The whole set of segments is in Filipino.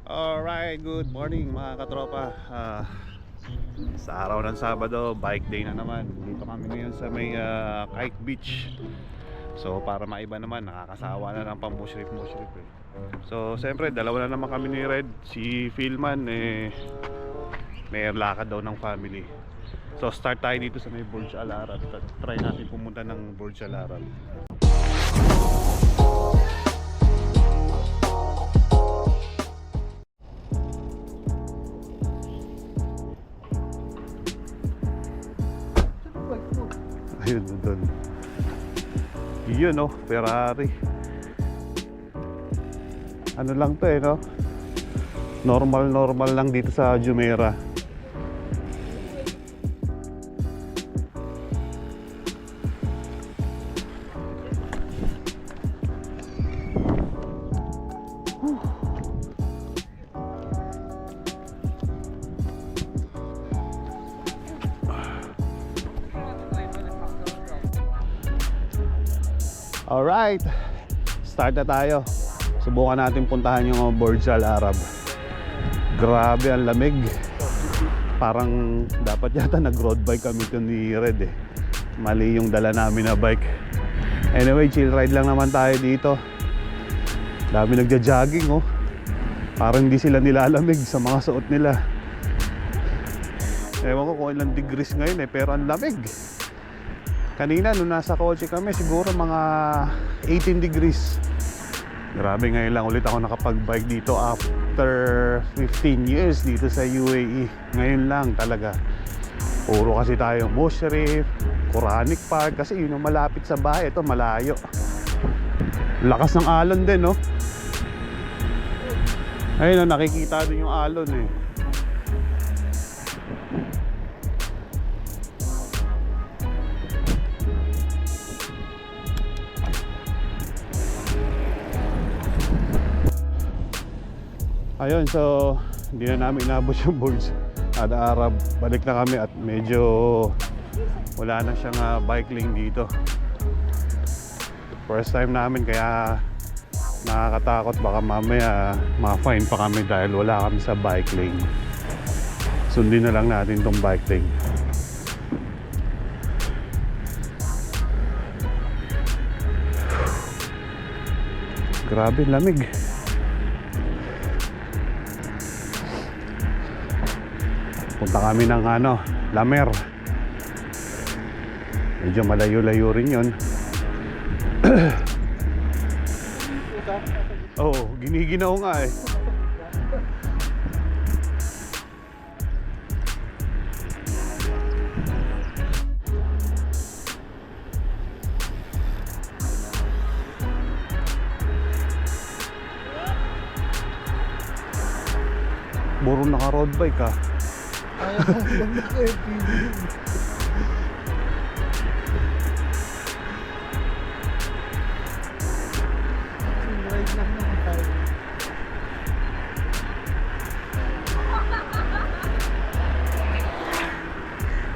Alright, good morning mga katropa. Sa araw ng Sabado, bike day na naman. Dito kami ngayon sa may Kite Beach. So para maiba naman, nakakasawa na ng pamushrip-mushrip eh. So siyempre, dalawa na naman kami ni Red. Si Philman may lakad daw ng family. So start tayo dito sa may Burj Al Arab. Try natin pumunta ng Burj Al Arab. Ayun, doon. Yun, no? Ferrari. Ano lang to no? Normal lang dito sa Jumeirah. Alright, start na tayo. Subukan natin puntahan yung Burj Al Arab. Grabe ang lamig. Parang dapat yata nag-road bike kami ito ni Red eh. Mali yung dala namin na bike. Anyway, chill ride lang naman tayo dito. Dami nagja-jogging oh. Parang hindi sila nilalamig sa mga suot nila. Ewan ko kung ilang degrees ngayon eh, pero ang lamig. Kanina nung nasa kotse kami siguro mga 18 degrees. Grabe, ngayon lang ulit ako nakapag-bike dito after 15 years dito sa UAE. Ngayon lang talaga. Puro kasi tayo Mushrif, Quranic Park kasi yun ang malapit sa bahay. Ito malayo. Lakas ng alon din no. Ayun no, nakikita din yung alon eh. Ayun, so hindi na namin inabot yung Burj Al Arab. Balik na kami at medyo wala na siyang bike lane dito. First time namin kaya nakakatakot, baka mamaya ma-fine pa kami dahil wala kami sa bike lane. Sundin na lang natin tong bike lane. Grabe, lamig. Punta kami ng Lamer. Medyo malayo-layo rin yun. Oo, giniginaw nga eh. Puro naka-road bike ah. Lang na kayo, ride lang naman tayo.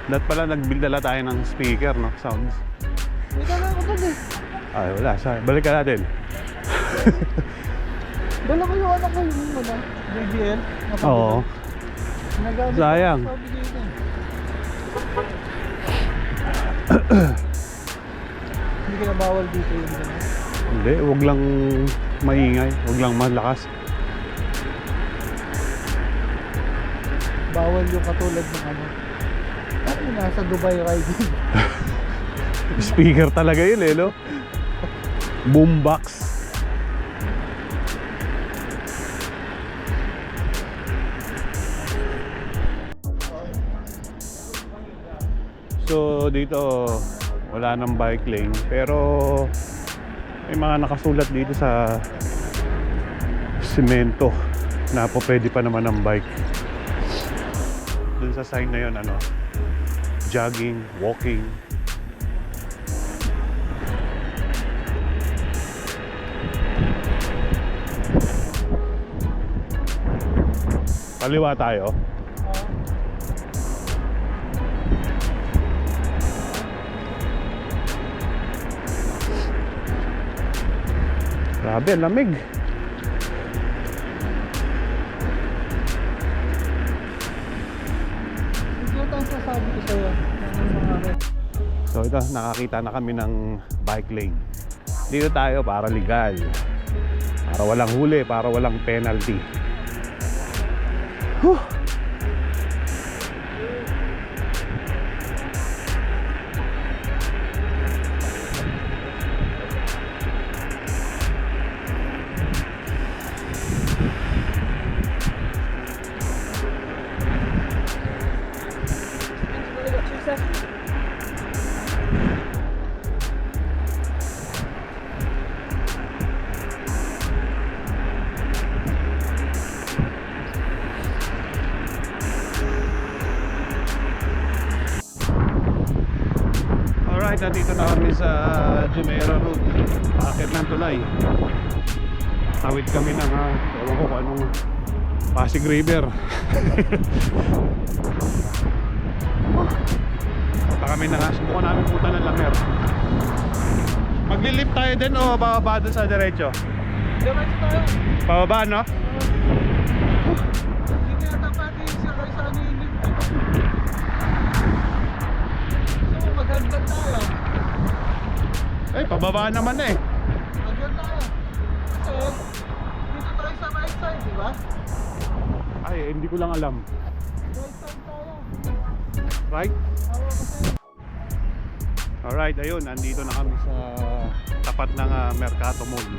Lahat pala nagbildala tayo ng speaker, no? Sounds. May dala ako dun eh. Ay, wala. Balik ka natin. Dala ko yung anak ko yung JBL. Oo. Nagamit Sayang. ko, sabi dito eh. Hindi kaya bawal dito yung gano'n. Hindi, wag lang maingay. Wag lang malakas. Bawal yung katulad ng yung nasa Dubai riding. Speaker talaga yun eh, no? Boombox. So dito wala nang bike lane pero may mga nakasulat dito sa semento na po pwede pa naman ng bike. Dun sa sign na yun jogging, walking. Kaliwa tayo. Grabe, ang lamig. ito, nakakita na kami ng bike lane. Dito tayo para legal, para walang huli, para walang penalty. Whew. Alright, nandito na kami sa Jumeirah Road, paakit ng tulay. Tawid kami ng ewan ko kung anong Pasig River. Punta kami na nga, subukan namin punta ng Lamer. Maglilip tayo din o bababa doon sa diretso? Diretso tayo. Pababa, no? Hindi kaya dapat siya kayo sa anilip. So, maghagdan tayo. Eh, pababa naman eh. Maghagdan tayo. Kasi, dito tayo sa right side, di ba? Ay, hindi ko lang alam. Right side tayo. Right? Oo, kasi Alright, ayun, nandito na kami sa tapat ng Mercato Mall.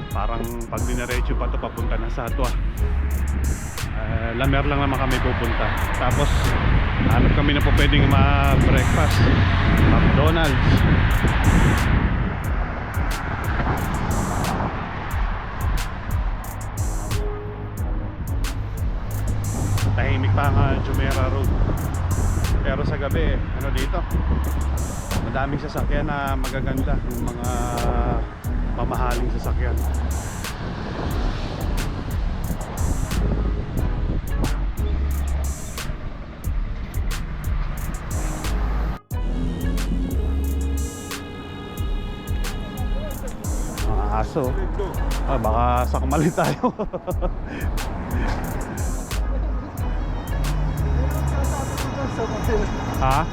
Parang pag dinaretso pa to papunta na sa Atwa. Lamer lang naman kami pupunta. Tapos hanap kami na po pwedeng ma-breakfast, McDonald's. Tahimik pa ang Jumeirah Road. Pero sa gabi, ano dito, madaming sasakyan na magaganda, yung mga mamahaling sasakyan. Mga aso. Baka sakmali tayo. Ha?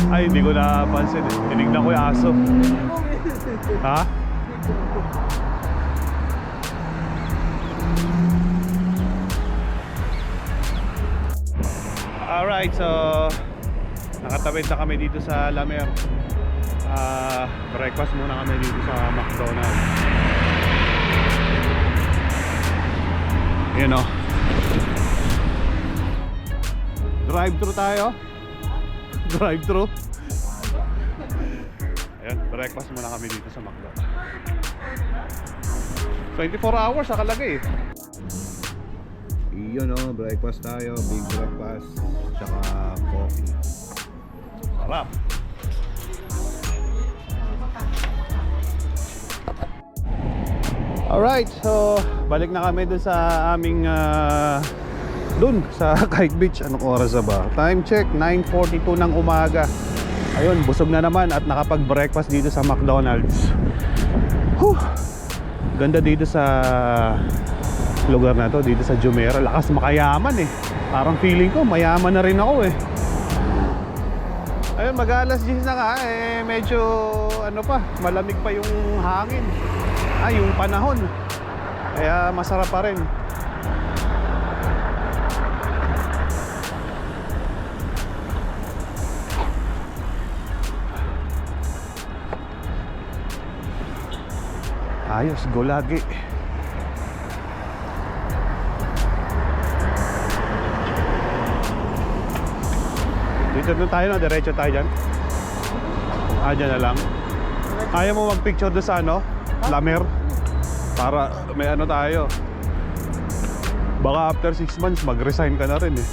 Ay, hindi ko napansin eh. Tinignan ko yung aso. Ha? Alright, so nakatawid na kami dito sa Lamer. Breakfast muna kami dito sa McDonald's. Yun o. Drive-thru tayo. Drive-thru. Ayan, breakfast muna kami dito sa McDo. 24 hours nakalagay eh. Iyon o, breakfast tayo. Big breakfast. Tsaka coffee. Sarap. Alright, so balik na kami dun sa aming dun sa Kite Beach. Anong oras na ba? Time check, 9:42 ng umaga. Ayun, busog na naman at nakapag-breakfast dito sa McDonald's. Whew! Ganda dito sa lugar na to, dito sa Jumeirah. Lakas makayaman eh. Parang feeling ko mayaman na rin ako eh. Ayun, mag-alas 10 na nga eh. Medyo ano pa, malamig pa yung hangin. Yung panahon. Kaya masarap pa rin. Ayos, go lagi. Dito na tayo, no? Diretso tayo dyan. Dyan na lang. Ayaw mo mag-picture doon sa ano? Lamer? Para may ano tayo. Baka after 6 months mag-resign ka na rin eh.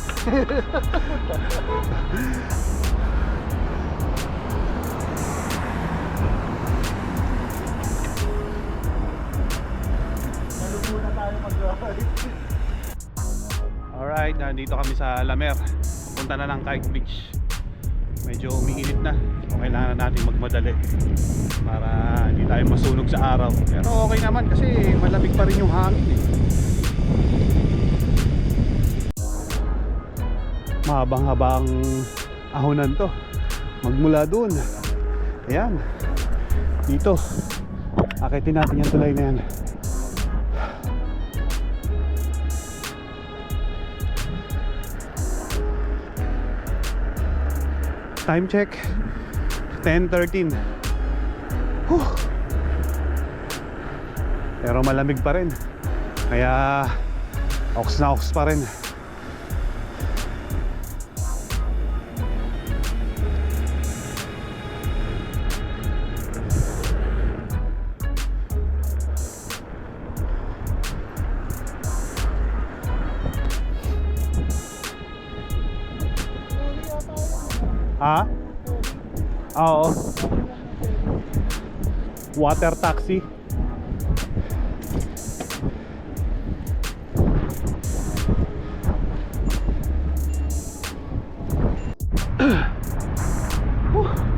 Alright, nandito kami sa Lamer. Punta na ng Kite Beach. Medyo umiinit na. Kailangan natin magmadali para hindi tayo masunog sa araw. Pero okay naman kasi malamig pa rin yung hangin eh. Mahabang-habang ahonan to. Magmula doon. Ayan. Dito. Akitin natin yung tulay na yan. Time check 10:13. Pero malamig pa rin. Kaya ox na ox pa rin. Ha? Oo. Water taxi.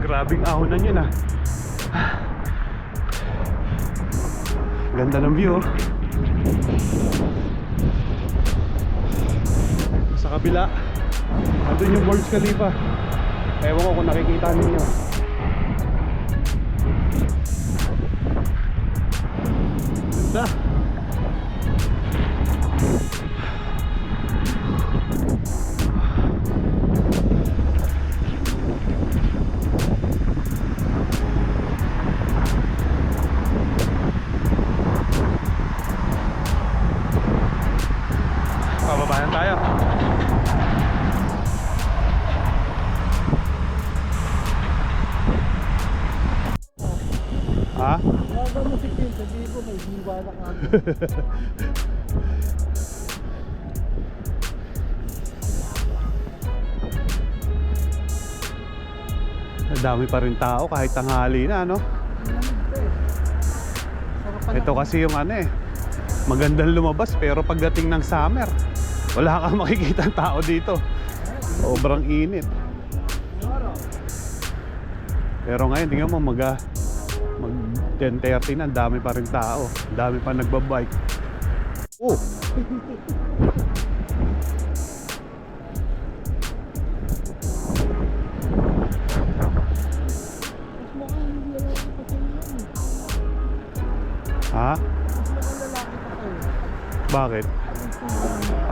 Grabing ahonan yun ah. Ganda ng view. Sa kabila, andun yung Burj Khalifa. Ewan ko kung nakikita ninyo. Ganda. Pababayan tayo. Ha? Wala mo si Kim, sabihin ko may diwa na kami. Dami pa rin tao kahit tanghali na, no? Ito kasi yung ano eh, magandang lumabas pero pagdating ng summer, wala kang makikita ng tao dito. Sobrang init. Pero ngayon, tingnan mo, mag 10:30 na, dami pa rin tao. Dami pa nagbabike. Oh! Ha? Bakit?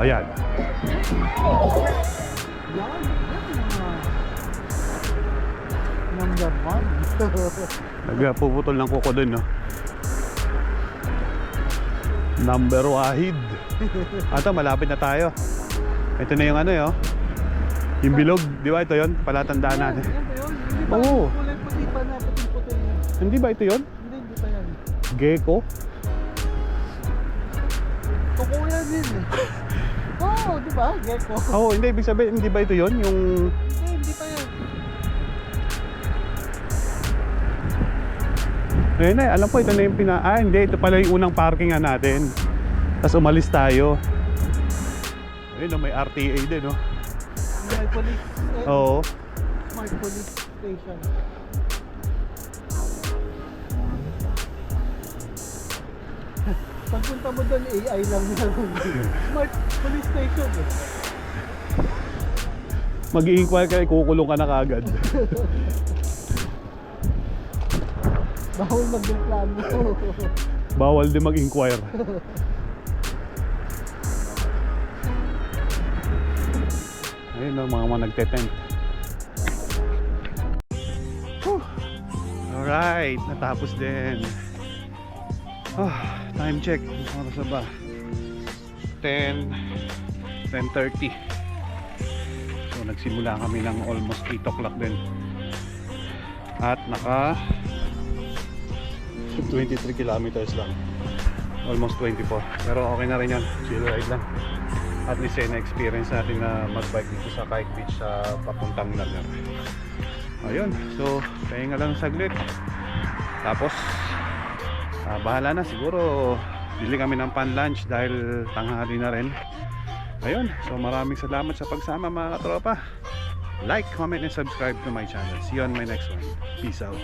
Ayan. Number 1. Nagpuputol ng kuko dun, no? Number wahid. Ato, malapit na tayo. Ito na yung ano, yo. Yung bilog, di ba? Ito yun, palatandaan natin. Oo. Kulay puti pa na, puti-puti. Hindi ba ito yun? Hindi pa yan. Gecko? Kukuya din eh. Oo, di ba? Gecko. Oo, hindi. Ibig sabihin, hindi ba ito yun? Yung... Hindi pa yan. Ayun na, alam ko ito na yung hindi, ito pala yung unang parkingan natin. Tapos umalis tayo. Ayun na, may RTA din, no? May police. Oo. Smart police station. Pagpunta mo doon, AI lang yan. Smart police station eh. Mag-i-inquire ka, kukulong ka na kagad. Bawal mag-reklamo. Bawal din mag-inquire. Ayun na, mga nagte-tent. Alright, natapos din. Time check. Ano sa ba? 10:30. So nagsimula kami ng almost 8 o'clock din. At naka 23 kilometers lang. Almost 24. Pero okay na rin yan. Chill ride lang. At least na-experience natin na mag-bike dito sa Kite Beach sa papuntang Nagar. Ayun. So, pahinga lang saglit. Tapos, bahala na. Siguro, bili kami ng pan-lunch dahil tanghali na rin. Ayun. So, maraming salamat sa pagsama mga katropa. Like, comment, and subscribe to my channel. See you on my next one. Peace out.